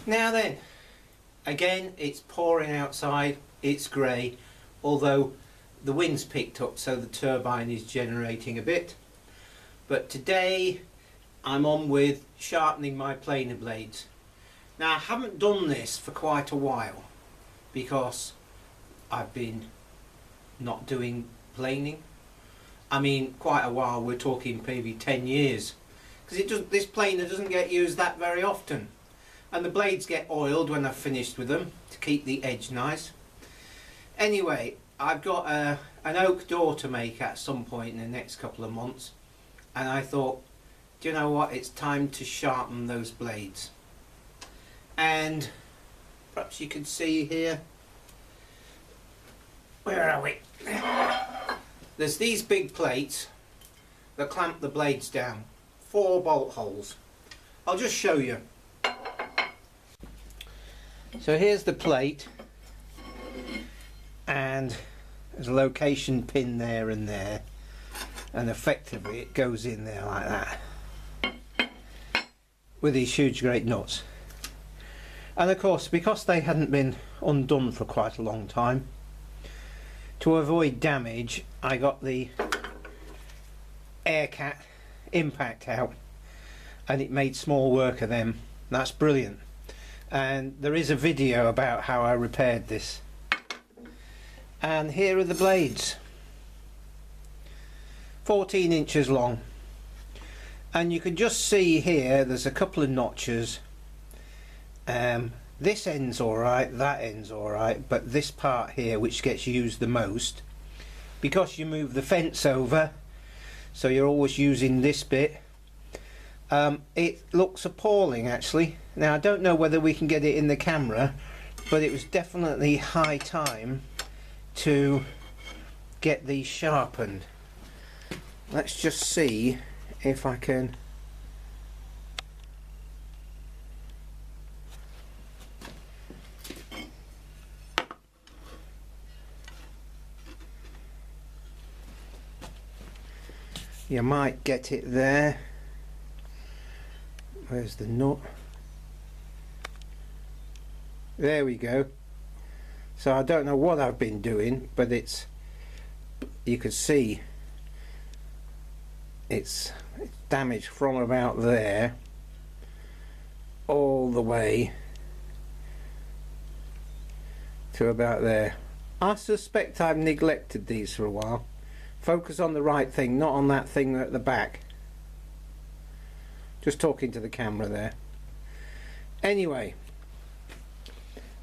Now then, again it's pouring outside, it's grey, although the wind's picked up so the turbine is generating a bit. But today I'm on with sharpening my planer blades. Now I haven't done this for quite a while because I've been not doing planing. I mean quite a while, we're talking maybe 10 years, because this planer doesn't get used that very often, and the blades get oiled when I've finished with them to keep the edge nice. Anyway, I've got an oak door to make at some point in the next couple of months, and I thought, do you know what, it's time to sharpen those blades. And perhaps you can see here, where are we? There's these big plates that clamp the blades down, 4 bolt holes. I'll just show you. So here's the plate, and there's a location pin there and there, and effectively it goes in there like that with these huge great nuts. And of course, because they hadn't been undone for quite a long time, to avoid damage I got the air impact out, and it made small work of them. That's brilliant. And there is a video about how I repaired this. And here are the blades, 14 inches long, and you can just see here there's a couple of notches. This end's alright, that end's alright, but this part here, which gets used the most, because you move the fence over, so you're always using this bit, it looks appalling actually. Now I don't know whether we can get it in the camera, but it was definitely high time to get these sharpened. Let's just see if I can. You might get it there. Where's the nut? There we go. So I don't know what I've been doing, but you can see it's damaged from about there all the way to about there. I suspect I've neglected these for a while. Focus on the right thing, not on that thing at the back. Just talking to the camera there. Anyway,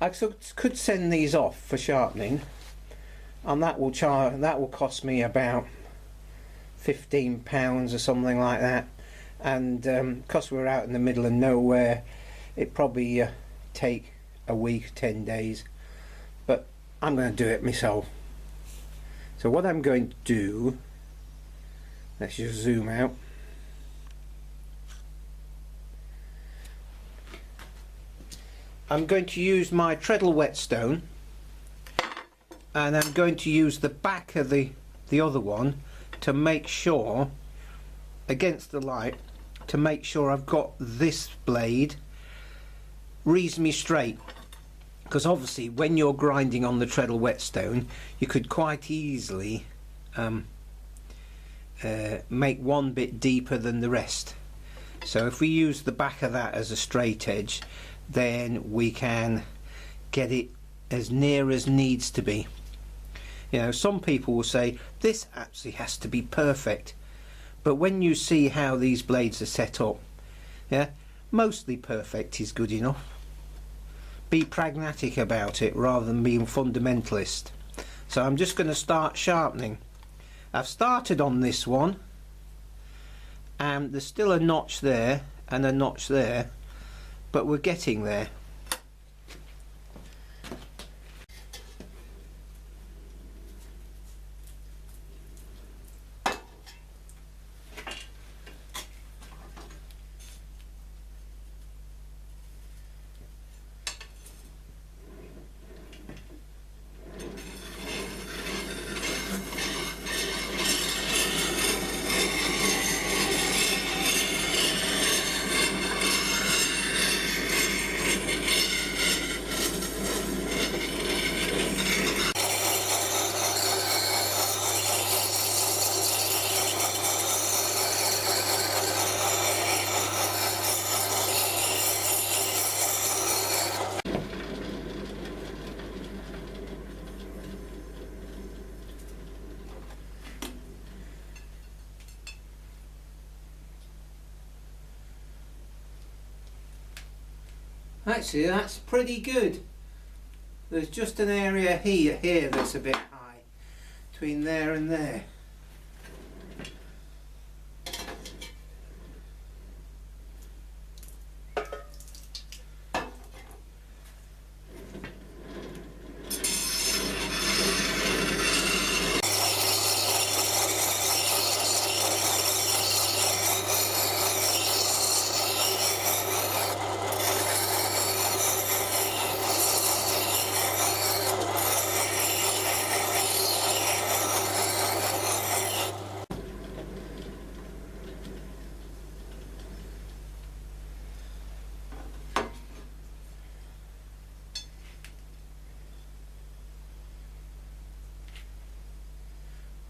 I could send these off for sharpening, and that will cost me about £15 or something like that. And because we're out in the middle of nowhere, it probably take a week, 10 days. But I'm going to do it myself. So what I'm going to do, let's just zoom out. I'm going to use my treadle whetstone, and I'm going to use the back of the other one to make sure, against the light, to make sure I've got this blade reasonably straight. Because obviously when you're grinding on the treadle whetstone, you could quite easily make one bit deeper than the rest. So if we use the back of that as a straight edge, then we can get it as near as needs to be. You know, some people will say this actually has to be perfect, but when you see how these blades are set up, yeah, mostly perfect is good enough. Be pragmatic about it rather than being fundamentalist. So I'm just going to start sharpening. I've started on this one, and there's still a notch there and a notch there, but we're getting there. Actually, that's pretty good. There's just an area here that's a bit high, between there and there.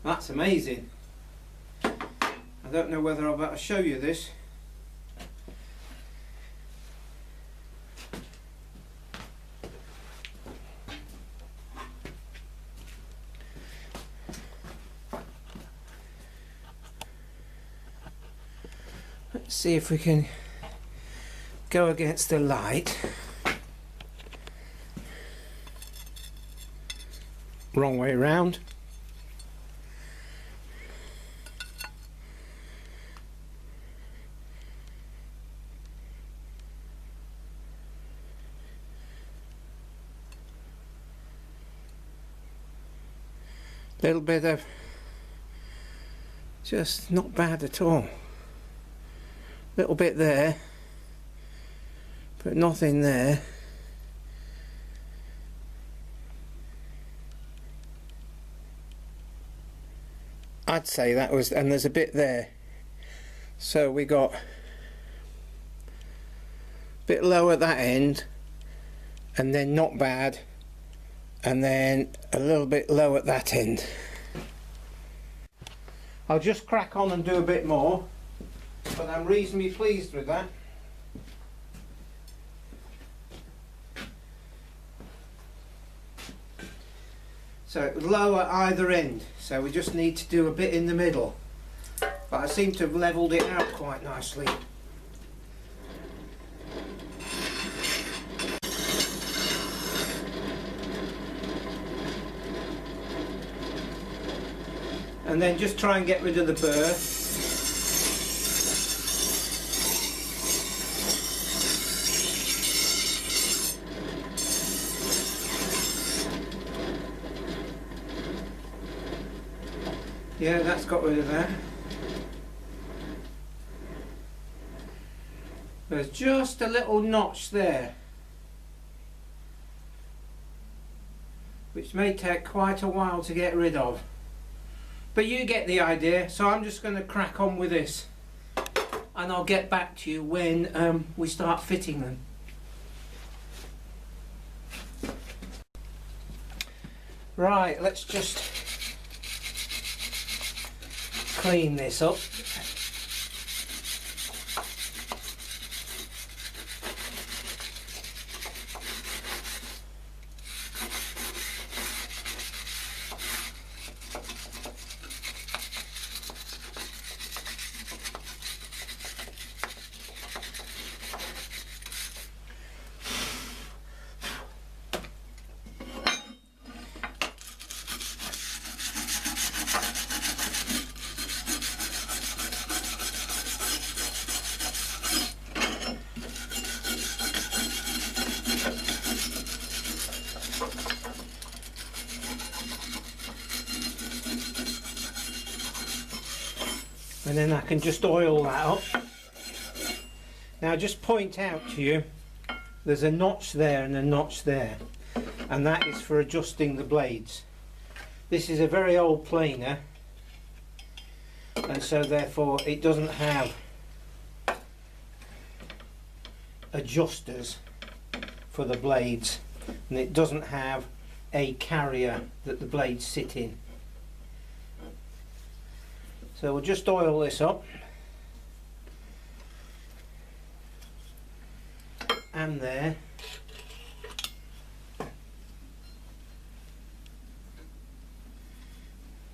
That's amazing. I don't know whether I'll better show you this. Let's see if we can go against the light. Wrong way round. Little bit of, just not bad at all. Little bit there, but nothing there. I'd say that was, and there's a bit there. So we got a bit low at that end, and then not bad, and then a little bit low at that end. I'll just crack on and do a bit more, but I'm reasonably pleased with that. So low at either end, so we just need to do a bit in the middle, but I seem to have levelled it out quite nicely. And then just try and get rid of the burr. Yeah, that's got rid of that. There's just a little notch there, which may take quite a while to get rid of. But you get the idea, so I'm just going to crack on with this, and I'll get back to you when we start fitting them. Right, let's just clean this up. And then I can just oil that up. Now just point out to you, there's a notch there and a notch there, and that is for adjusting the blades. This is a very old planer, and so therefore it doesn't have adjusters for the blades, and it doesn't have a carrier that the blades sit in. So we'll just oil this up, and there.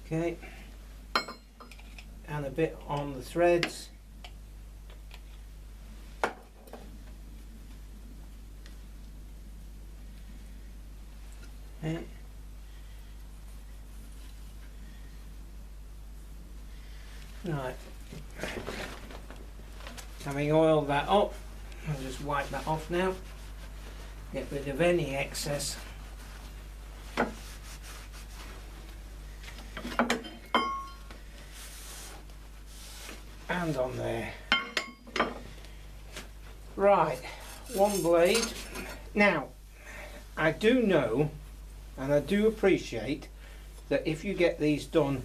Okay, and a bit on the threads. Okay. Right. Having oiled that up, I'll just wipe that off now. Get rid of any excess. And on there. Right, one blade. Now, I do know and I do appreciate that if you get these done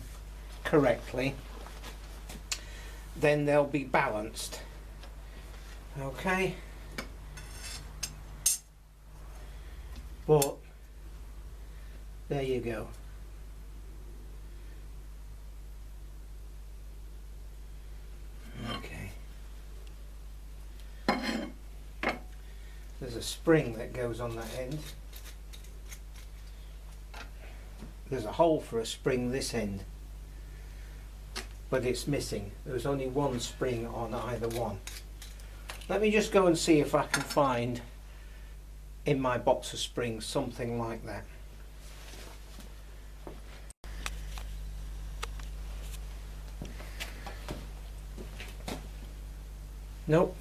correctly, then they'll be balanced. Okay? But there you go. Okay. There's a spring that goes on that end. There's a hole for a spring this end, but it's missing. There's only one spring on either one. Let me just go and see if I can find in my box of springs something like that. Nope.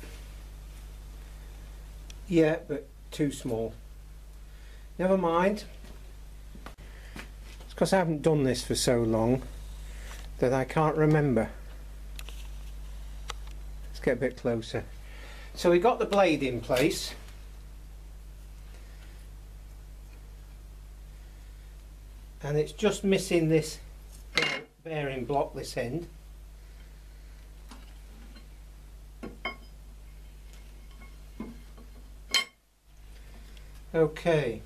Yeah, but too small. Never mind. It's because I haven't done this for so long that I can't remember. Let's get a bit closer. So we got the blade in place. And it's just missing this bearing block, this end. Okay.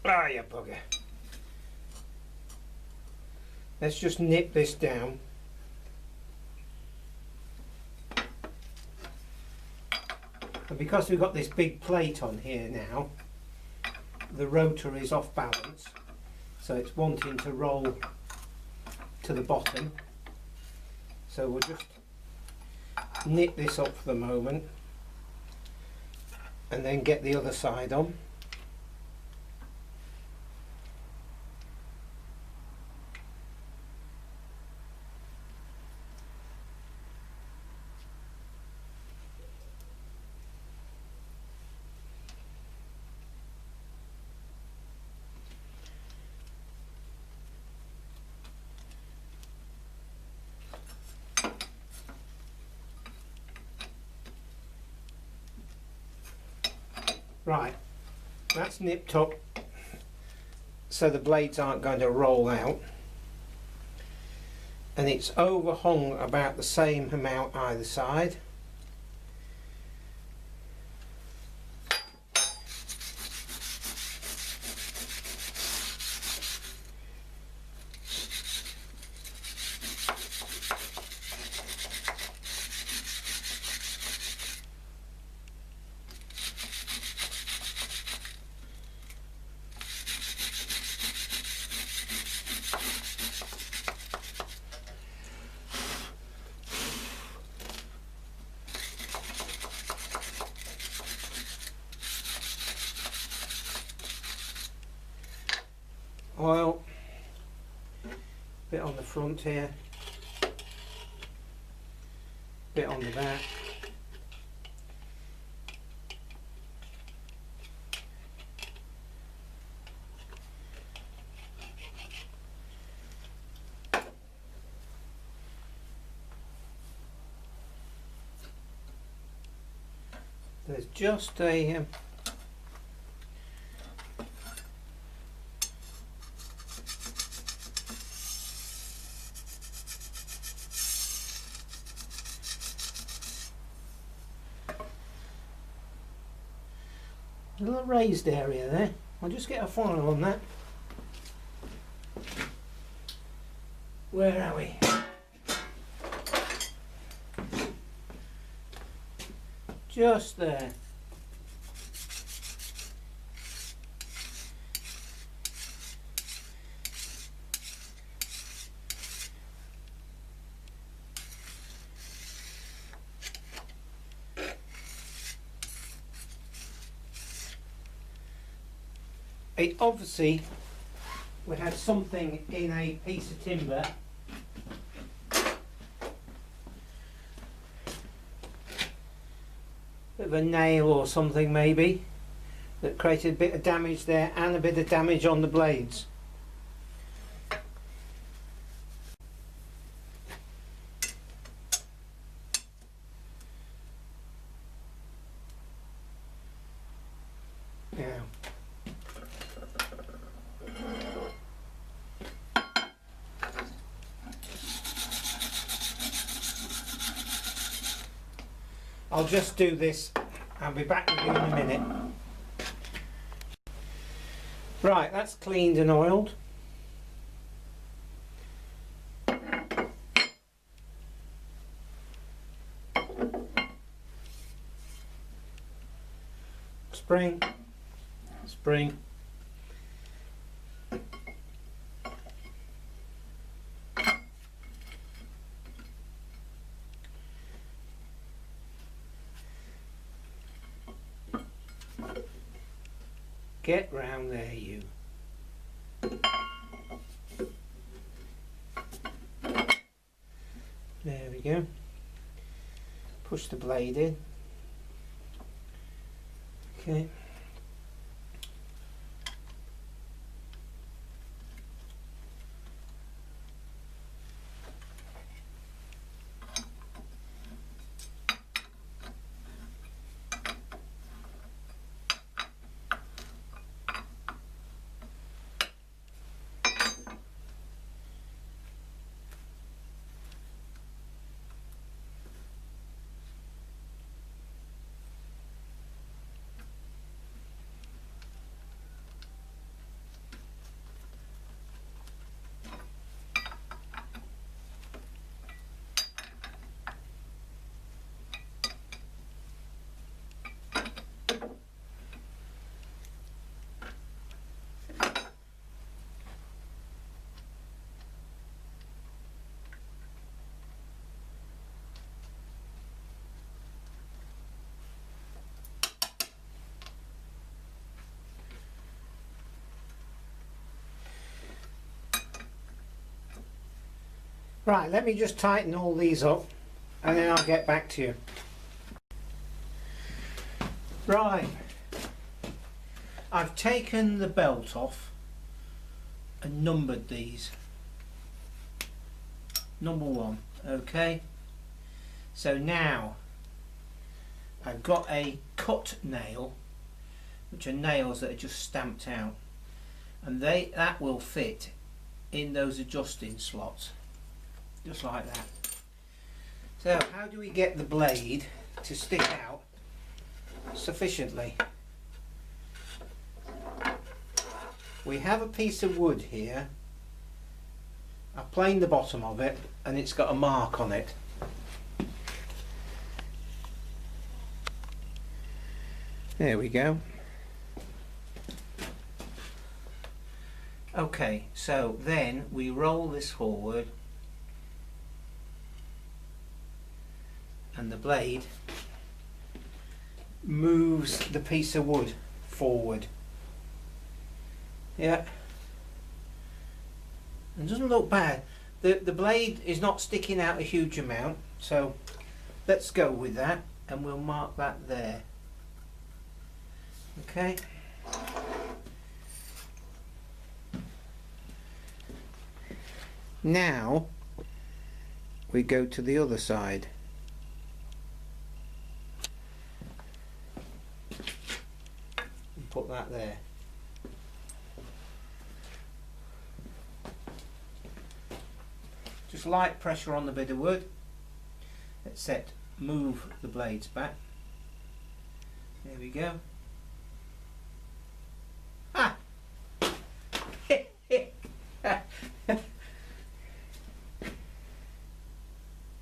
Ah, you bugger. Let's just nip this down. And because we've got this big plate on here now, the rotor is off balance, so it's wanting to roll to the bottom. So we'll just nip this up for the moment and then get the other side on. Right, that's nipped up so the blades aren't going to roll out, and it's overhung about the same amount either side. Oil, bit on the front here, bit on the back. There's just a little raised area there. I'll just get a file on that. Where are we? just there. It obviously, we had something in a piece of timber bit of a nail or something maybe that created a bit of damage there and a bit of damage on the blades. Now, I'll just do this. I'll be back with you in a minute. Right, that's cleaned and oiled. Spring, spring. Get round there, you. There we go. Push the blade in. Okay. Right, let me just tighten all these up and then I'll get back to you. Right, I've taken the belt off and numbered these. Number 1, okay. So now I've got a cut nail, which are nails that are just stamped out, and that will fit in those adjusting slots. Just like that. So how do we get the blade to stick out sufficiently? We have a piece of wood here. I've planed the bottom of it and it's got a mark on it. There we go. Okay, so then we roll this forward and the blade moves the piece of wood forward. Yeah, and doesn't look bad. The blade is not sticking out a huge amount, so let's go with that and we'll mark that there. Okay. Now we go to the other side. And put that there. Just light pressure on the bit of wood. Let's move the blades back. There we go. Ah!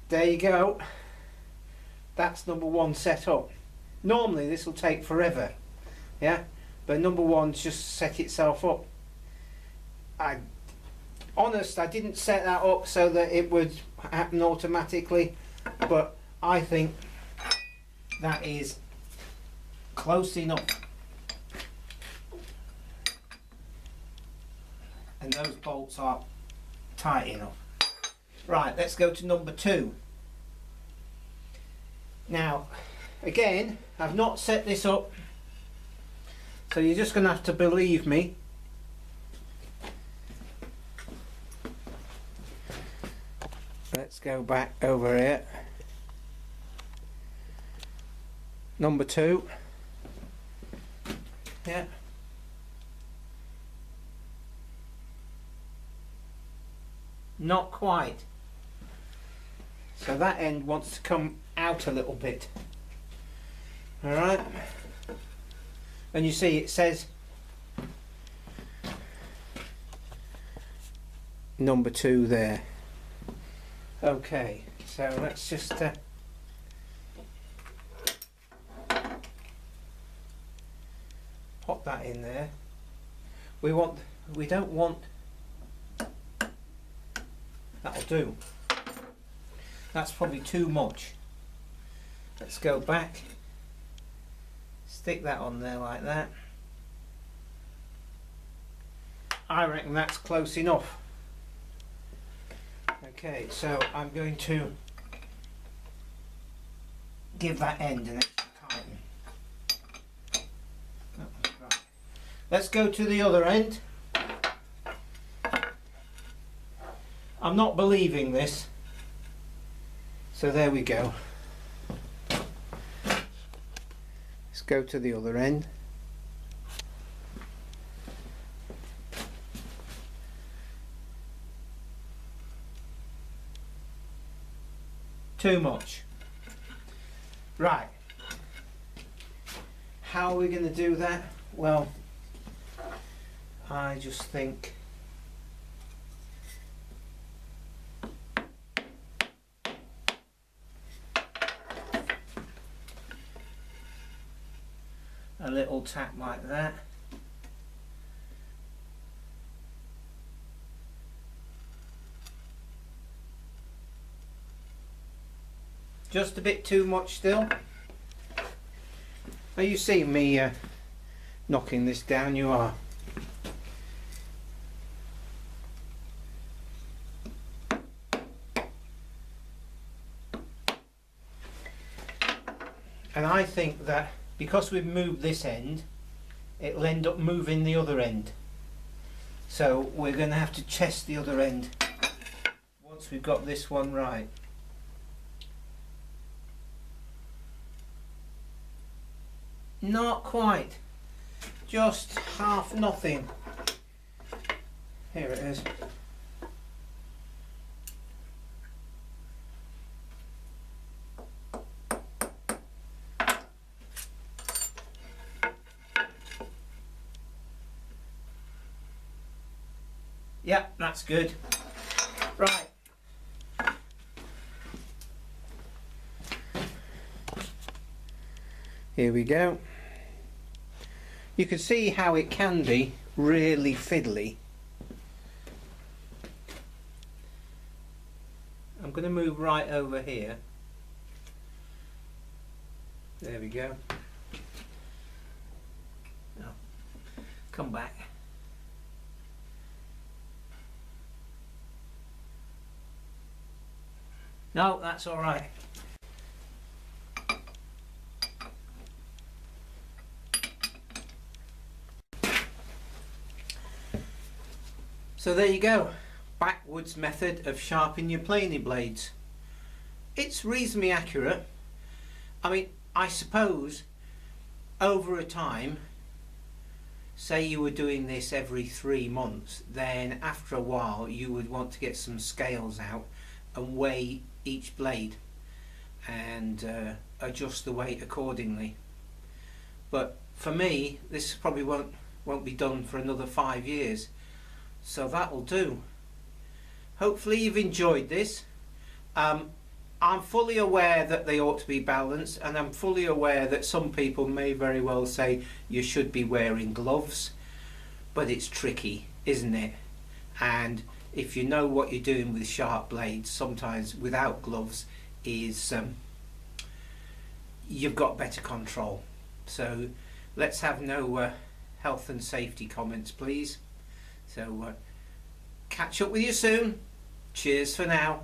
There you go. That's number 1 set up. Normally this will take forever, yeah, but number one's just set itself up. I didn't set that up so that it would happen automatically, but I think that is close enough. And those bolts are tight enough. Right, let's go to number 2. Now, again, I've not set this up, so you're just going to have to believe me. Let's go back over here. Number 2. Yeah. Not quite. So that end wants to come out a little bit. Alright. And you see it says number 2 there. Okay, so let's just pop that in there. We don't want, that'll do. That's probably too much. Let's go back, stick that on there like that. I reckon that's close enough. Okay, so I'm going to give that end an extra tighten. Right. Let's go to the other end. I'm not believing this, so there we go. Let's go to the other end. Too much. Right. How are we going to do that? Well, I just think a little tap like that. Just a bit too much still. Are you seeing me knocking this down? You are. And I think that because we've moved this end, it'll end up moving the other end. So we're going to have to test the other end once we've got this one right. Not quite, just half nothing. Here it is. Yep, that's good. Right. Here we go. You can see how it can be really fiddly. I'm going to move right over here. There we go. No. Come back. No, that's all right. So there you go, Backwoods method of sharpening your planing blades. It's reasonably accurate. I mean, I suppose over a time, say you were doing this every 3 months, then after a while you would want to get some scales out and weigh each blade and adjust the weight accordingly. But for me, this probably won't be done for another 5 years. So that'll do. Hopefully you've enjoyed this. I'm fully aware that they ought to be balanced, and I'm fully aware that some people may very well say you should be wearing gloves, but it's tricky, isn't it? And if you know what you're doing with sharp blades, sometimes without gloves is you've got better control. So let's have no health and safety comments, please. So catch up with you soon. Cheers for now.